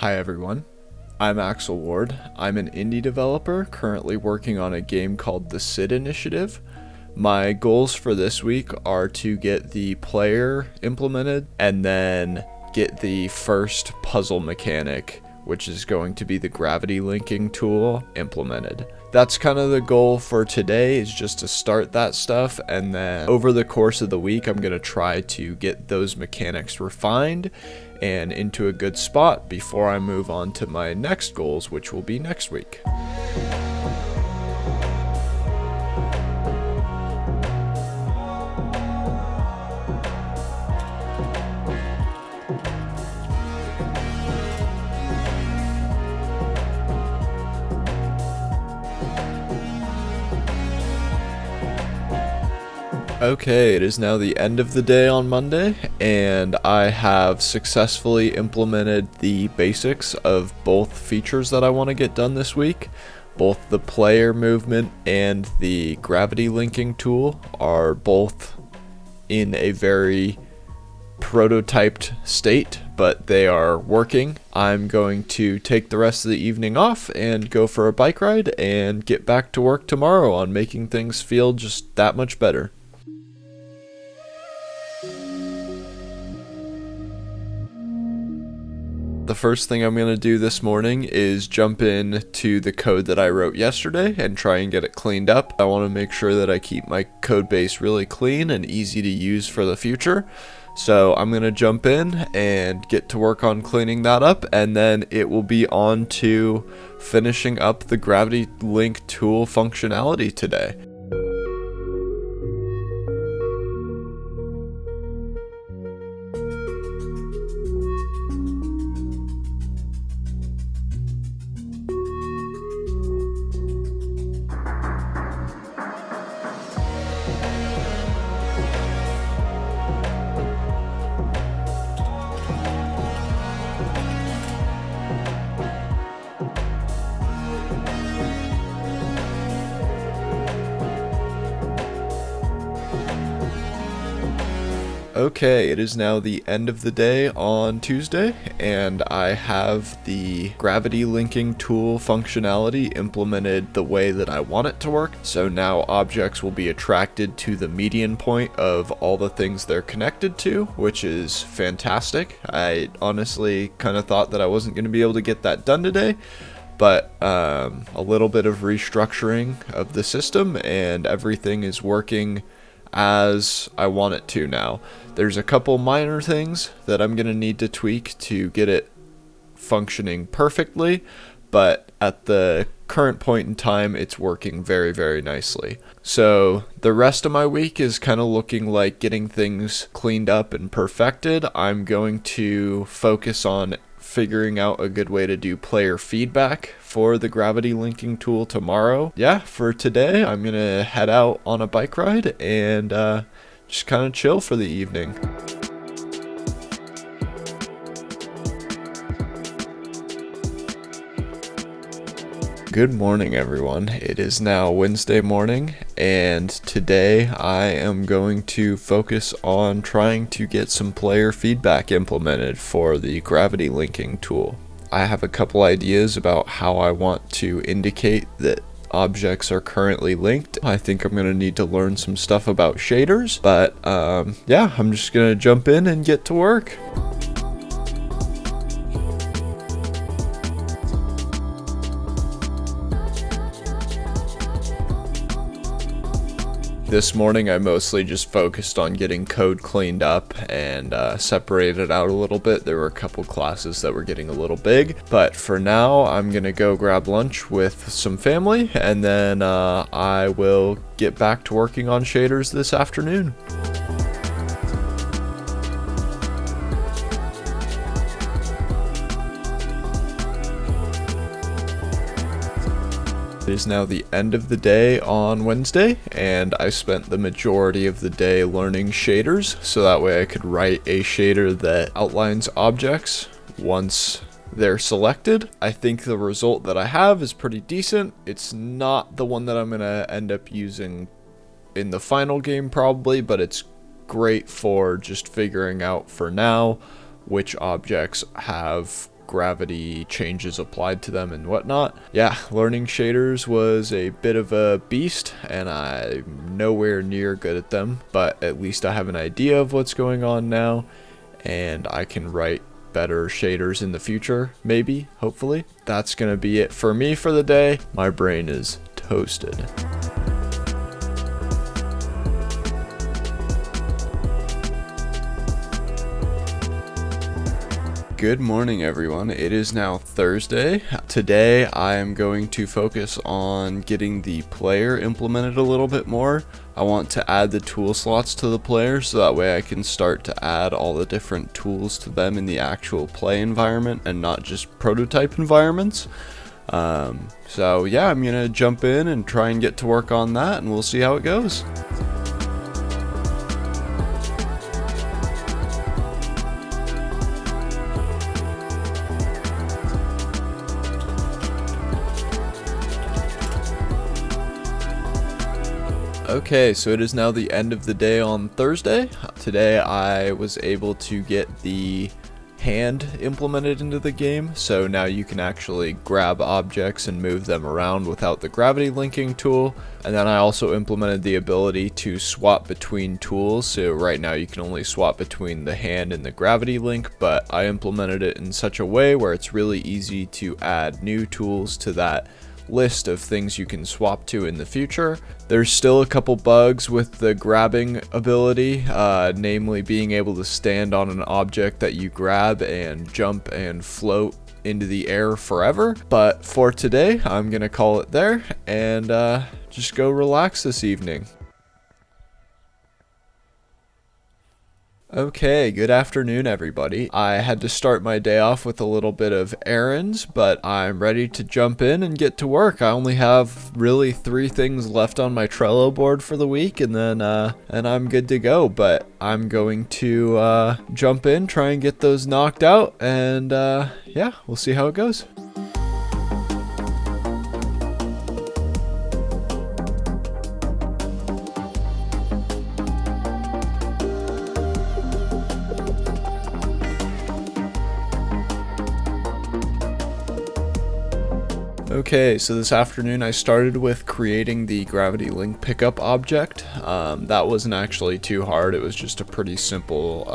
Hi everyone, I'm Axel Ward. I'm an indie developer currently working on a game called the SID initiative. My goals for this week are to get the player implemented and then get the first puzzle mechanic, which is going to be the gravity linking tool, implemented. That's kind of the goal for today, is just to start that stuff, and then over the course of the week I'm going to try to get those mechanics refined and into a good spot before I move on to my next goals, which will be next week. Okay, it is now the end of the day on Monday, and I have successfully implemented the basics of both features that I want to get done this week. Both the player movement and the gravity linking tool are both in a very prototyped state, but they are working. I'm going to take the rest of the evening off and go for a bike ride and get back to work tomorrow on making things feel just that much better. The first thing I'm going to do this morning is jump in to the code that I wrote yesterday and try and get it cleaned up. I want to make sure that I keep my code base really clean and easy to use for the future. So I'm going to jump in and get to work on cleaning that up, and then it will be on to finishing up the gravity link tool functionality today. Okay, it is now the end of the day on Tuesday, and I have the gravity linking tool functionality implemented the way that I want it to work. So now objects will be attracted to the median point of all the things they're connected to, which is fantastic. I honestly kind of thought that I wasn't going to be able to get that done today, but a little bit of restructuring of the system and everything is working as I want it to now. There's a couple minor things that I'm going to need to tweak to get it functioning perfectly, but at the current point in time, it's working very, very nicely. So the rest of my week is kind of looking like getting things cleaned up and perfected. I'm going to focus on figuring out a good way to do player feedback for the gravity linking tool tomorrow. Yeah, for today, I'm going to head out on a bike ride and just kind of chill for the evening. Good morning, everyone. It is now Wednesday morning, and today I am going to focus on trying to get some player feedback implemented for the gravity linking tool. I have a couple ideas about how I want to indicate that objects are currently linked. I think I'm going to need to learn some stuff about shaders, but yeah, I'm just going to jump in and get to work. This morning I mostly just focused on getting code cleaned up and separated out a little bit. There were a couple classes that were getting a little big, but for now I'm gonna go grab lunch with some family, and then I will get back to working on shaders this afternoon. It is now the end of the day on Wednesday, and I spent the majority of the day learning shaders, so that way I could write a shader that outlines objects once they're selected. I think the result that I have is pretty decent. It's not the one that I'm going to end up using in the final game probably, but it's great for just figuring out for now which objects have gravity changes applied to them and whatnot. Yeah, learning shaders was a bit of a beast, and I'm nowhere near good at them, but at least I have an idea of what's going on now, and I can write better shaders in the future, maybe, hopefully. That's gonna be it for me for the day. My brain is toasted. Good morning, everyone. It is now Thursday. Today I am going to focus on getting the player implemented a little bit more. I want to add the tool slots to the player so that way I can start to add all the different tools to them in the actual play environment and not just prototype environments. So yeah, I'm gonna jump in and try and get to work on that, and we'll see how it goes. Okay, so it is now the end of the day on Thursday. Today I was able to get the hand implemented into the game, so now you can actually grab objects and move them around without the gravity linking tool. And then I also implemented the ability to swap between tools, so right now you can only swap between the hand and the gravity link, but I implemented it in such a way where it's really easy to add new tools to that list of things you can swap to in the future. There's still a couple bugs with the grabbing ability, namely being able to stand on an object that you grab and jump and float into the air forever. But for today, I'm gonna call it there and just go relax this evening. Okay, good afternoon, everybody. I had to start my day off with a little bit of errands, but I'm ready to jump in and get to work. I only have really 3 things left on my Trello board for the week, and then I'm good to go. But I'm going to jump in, try and get those knocked out, and yeah, we'll see how it goes. Okay, so this afternoon I started with creating the gravity link pickup object. That wasn't actually too hard. It was just a pretty simple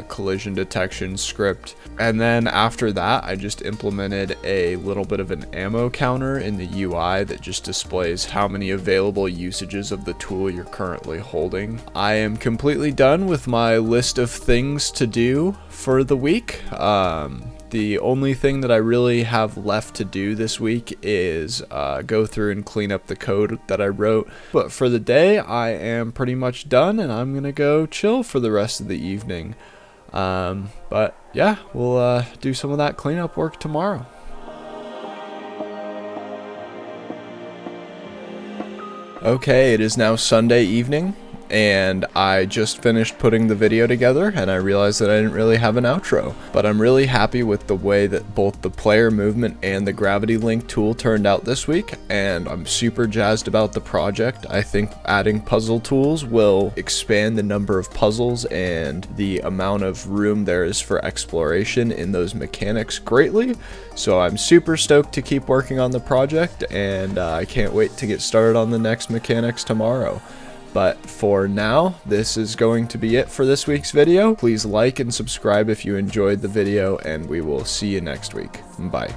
collision detection script. And then after that, I just implemented a little bit of an ammo counter in the UI that just displays how many available usages of the tool you're currently holding. I am completely done with my list of things to do for the week. The only thing that I really have left to do this week is go through and clean up the code that I wrote. But for the day, I am pretty much done, and I'm gonna go chill for the rest of the evening. But yeah, we'll do some of that cleanup work tomorrow. Okay, it is now Sunday evening, and I just finished putting the video together, and I realized that I didn't really have an outro. But I'm really happy with the way that both the player movement and the gravity link tool turned out this week, and I'm super jazzed about the project. I think adding puzzle tools will expand the number of puzzles and the amount of room there is for exploration in those mechanics greatly. So I'm super stoked to keep working on the project, and I can't wait to get started on the next mechanics tomorrow. But for now, this is going to be it for this week's video. Please like and subscribe if you enjoyed the video, and we will see you next week. Bye.